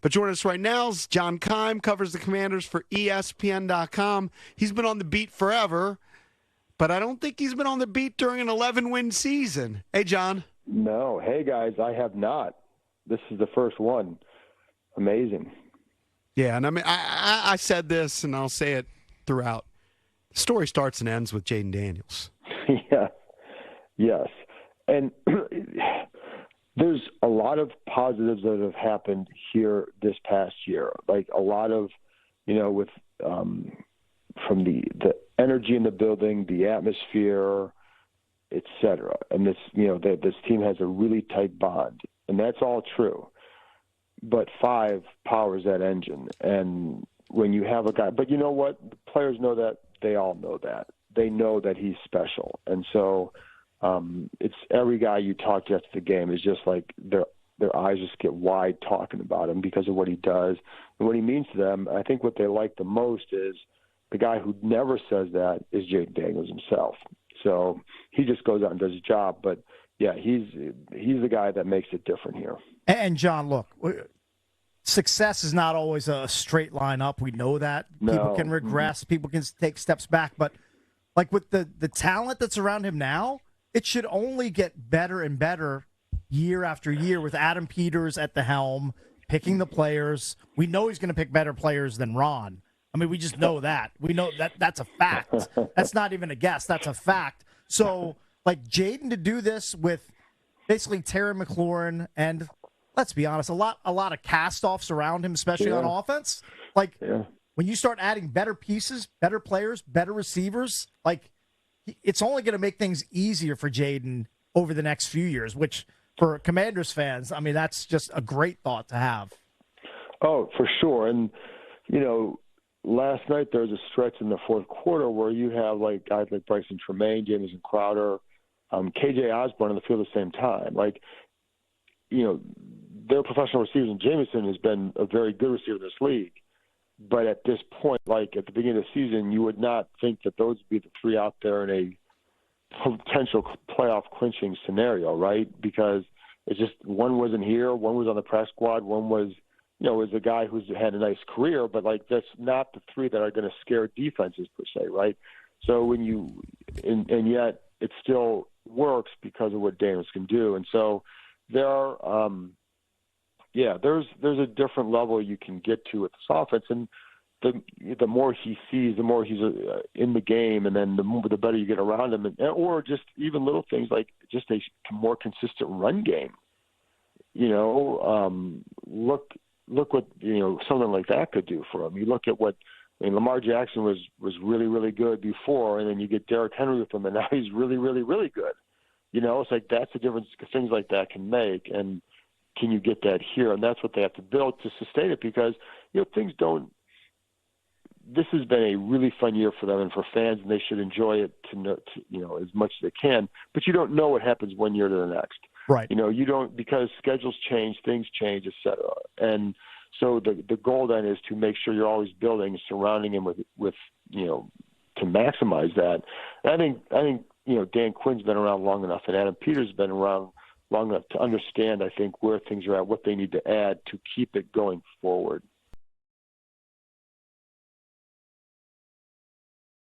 But joining us right now is John Keim, covers the Commanders for ESPN.com. He's been on the beat forever, but I don't think he's been on the beat during an 11-win season. Hey, John. No. Hey, guys, I have not. This is the first one. Amazing. Yeah, and I mean, I said this, and I'll say it throughout. The story starts and ends with Jayden Daniels. Yeah. Yes. And there's a lot of positives that have happened here this past year. Like a lot of, with from the energy in the building, the atmosphere, et cetera. And this, this team has a really tight bond, and that's all true. But 5 powers that engine. And when you have a guy, but you know what? The players know that. They all know that. They know that he's special. And so it's every guy you talk to after the game is just like their eyes just get wide talking about him because of what he does and what he means to them. I think what they like the most is the guy who never says that is Jayden Daniels himself. So he just goes out and does his job. But, yeah, he's the guy that makes it different here. And, John, look, success is not always a straight line up. We know that. No. People can regress. Mm-hmm. People can take steps back. But, like, with the talent that's around him now, it should only get better and better year after year with Adam Peters at the helm, picking the players. We know he's going to pick better players than Ron. I mean, we just know that. We know that that's a fact. That's not even a guess. That's a fact. So, like, Jayden to do this with basically Terry McLaurin and, let's be honest, a lot of cast-offs around him, especially on offense. Like, when you start adding better pieces, better players, better receivers, like, it's only going to make things easier for Jayden over the next few years, which for Commanders fans, I mean, that's just a great thought to have. Oh, for sure. And, last night there was a stretch in the fourth quarter where you have like guys like Bryson Tremaine, Jamison Crowder, KJ Osborne on the field at the same time. Like, they're professional receivers, and Jamison has been a very good receiver in this league. But at this point, like at the beginning of the season, you would not think that those would be the 3 out there in a potential playoff clinching scenario, right? Because it's just one wasn't here, one was on the press squad, one was, was a guy who's had a nice career, but like that's not the 3 that are going to scare defenses per se, right? So when you and yet it still works because of what Daniels can do, and so there are. There's a different level you can get to with this offense, and the more he sees, the more he's in the game, and then the better you get around him, or just even little things like just a more consistent run game. Look what something like that could do for him. You look at what Lamar Jackson was really, really good before, and then you get Derrick Henry with him, and now he's really, really, really good. It's like that's the difference things like that can make, and can you get that here? And that's what they have to build to sustain it because, things don't – this has been a really fun year for them and for fans, and they should enjoy it as much as they can. But you don't know what happens one year to the next. Right. You don't – because schedules change, things change, et cetera. And so the goal then is to make sure you're always building, surrounding him with to maximize that. And I think Dan Quinn's been around long enough, and Adam Peters has been around long enough to understand, I think, where things are at, what they need to add to keep it going forward.